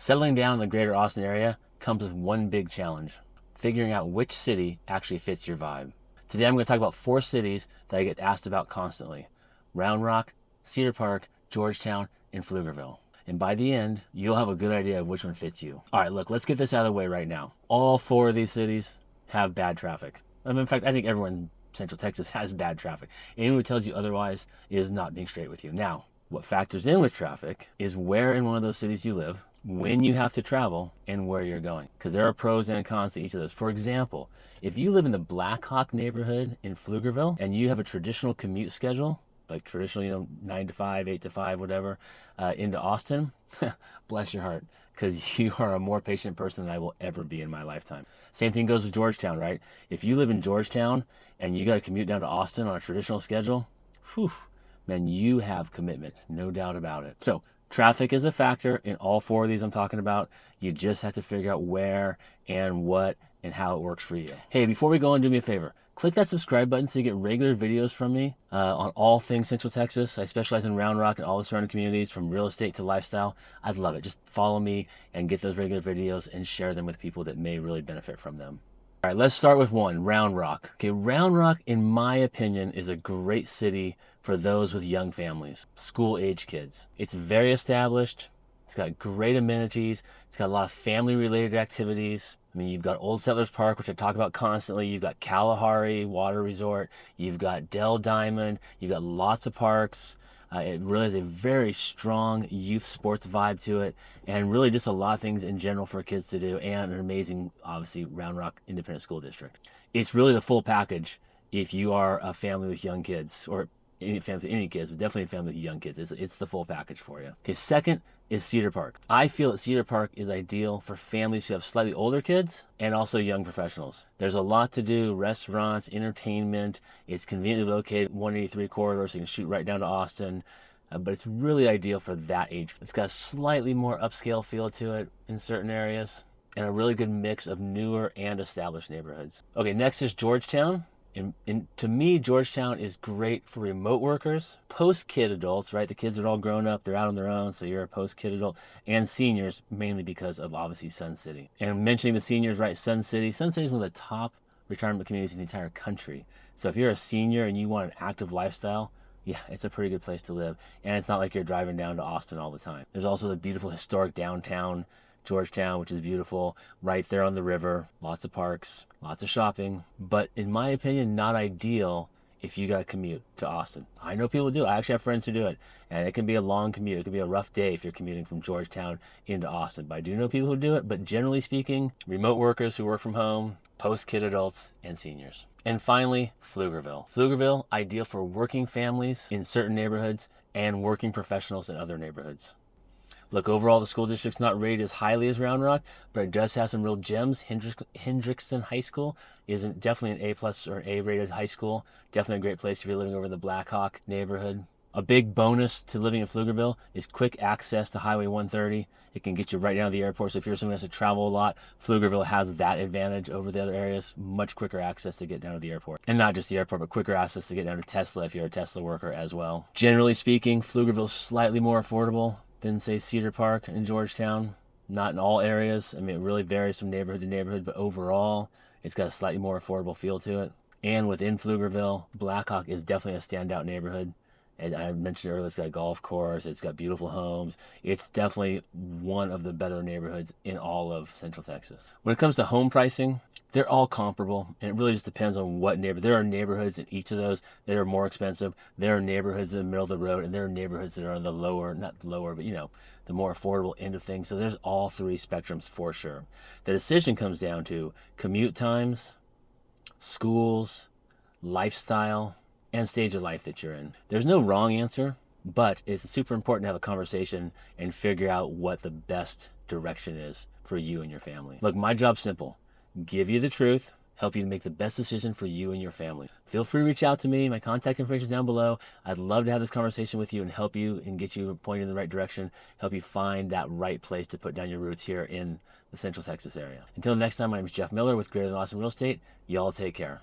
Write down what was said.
Settling down in the greater Austin area comes with one big challenge: figuring out which city actually fits your vibe. Today I'm going to talk about 4 cities that I get asked about constantly: Round Rock, Cedar Park, Georgetown, and Pflugerville. And by the end, you'll have a good idea of which one fits you. All right, look, let's get this out of the way right now. All 4 of these cities have bad traffic. In fact, I think everyone in Central Texas has bad traffic. Anyone who tells you otherwise is not being straight with you. Now, what factors in with traffic is where in one of those cities you live, when you have to travel, and where you're going. Because there are pros and cons to each of those. For example, if you live in the Blackhawk neighborhood in Pflugerville and you have a traditional commute schedule, like traditional, 9 to 5, 8 to 5, whatever, into Austin, bless your heart, because you are a more patient person than I will ever be in my lifetime. Same thing goes with Georgetown, right? If you live in Georgetown and you got to commute down to Austin on a traditional schedule, whew, man, you have commitment, no doubt about it. So traffic is a factor in all 4 of these I'm talking about. You just have to figure out where and what and how it works for you. Hey, before we go on, do me a favor. Click that subscribe button so you get regular videos from me on all things Central Texas. I specialize in Round Rock and all the surrounding communities, from real estate to lifestyle. I'd love it. Just follow me and get those regular videos and share them with people that may really benefit from them. All right, let's start with 1, Round Rock. Okay, Round Rock, in my opinion, is a great city for those with young families, school-age kids. It's very established. It's got great amenities. It's got a lot of family-related activities. I mean, you've got Old Settlers Park, which I talk about constantly. You've got Kalahari Water Resort. You've got Dell Diamond. You've got lots of parks. It really has a very strong youth sports vibe to it, and really just a lot of things in general for kids to do, and an amazing, obviously, Round Rock Independent School District. It's really the full package if you are a family with young kids, or any family with any kids, but definitely a family with young kids. It's the full package for you. Okay, second is Cedar Park. I feel that Cedar Park is ideal for families who have slightly older kids and also young professionals. There's a lot to do: restaurants, entertainment. It's conveniently located 183 corridor, so you can shoot right down to Austin. But it's really ideal for that age. It's got a slightly more upscale feel to it in certain areas, and a really good mix of newer and established neighborhoods. Okay, next is Georgetown. And to me, Georgetown is great for remote workers, post-kid adults, right? The kids are all grown up, they're out on their own, so you're a post-kid adult, and seniors, mainly because of, obviously, Sun City. And mentioning the seniors, right, Sun City is one of the top retirement communities in the entire country. So if you're a senior and you want an active lifestyle, yeah, it's a pretty good place to live. And it's not like you're driving down to Austin all the time. There's also the beautiful historic downtown Georgetown, which is beautiful, right there on the river. Lots of parks, lots of shopping, but in my opinion, not ideal if you got to commute to Austin. I know people do. I actually have friends who do it, and it can be a long commute. It can be a rough day if you're commuting from Georgetown into Austin, but I do know people who do it. But generally speaking, remote workers who work from home, post-kid adults, and seniors. And finally, Pflugerville. Pflugerville, ideal for working families in certain neighborhoods and working professionals in other neighborhoods. Look, overall, the school district's not rated as highly as Round Rock, but it does have some real gems. Hendrickson High School is definitely an A+ or an A-rated high school. Definitely a great place if you're living over in the Blackhawk neighborhood. A big bonus to living in Pflugerville is quick access to Highway 130. It can get you right down to the airport. So if you're someone who has to travel a lot, Pflugerville has that advantage over the other areas. Much quicker access to get down to the airport. And not just the airport, but quicker access to get down to Tesla if you're a Tesla worker as well. Generally speaking, Pflugerville's slightly more affordable than, say, Cedar Park and Georgetown. Not in all areas. I mean, it really varies from neighborhood to neighborhood, but overall, it's got a slightly more affordable feel to it. And within Pflugerville, Blackhawk is definitely a standout neighborhood. And I mentioned earlier, it's got a golf course, it's got beautiful homes. It's definitely one of the better neighborhoods in all of Central Texas. When it comes to home pricing, they're all comparable, and it really just depends on what neighborhood. There are neighborhoods in each of those that are more expensive. There are neighborhoods in the middle of the road, and there are neighborhoods that are on the lower, not lower, but the more affordable end of things. So there's all 3 spectrums for sure. The decision comes down to commute times, schools, lifestyle, and stage of life that you're in. There's no wrong answer, but it's super important to have a conversation and figure out what the best direction is for you and your family. Look, my job's simple: give you the truth, help you to make the best decision for you and your family. Feel free to reach out to me. My contact information is down below. I'd love to have this conversation with you and help you and get you pointed in the right direction, help you find that right place to put down your roots here in the Central Texas area. Until next time, my name is Jeff Miller with Greater Than Austin Real Estate. Y'all take care.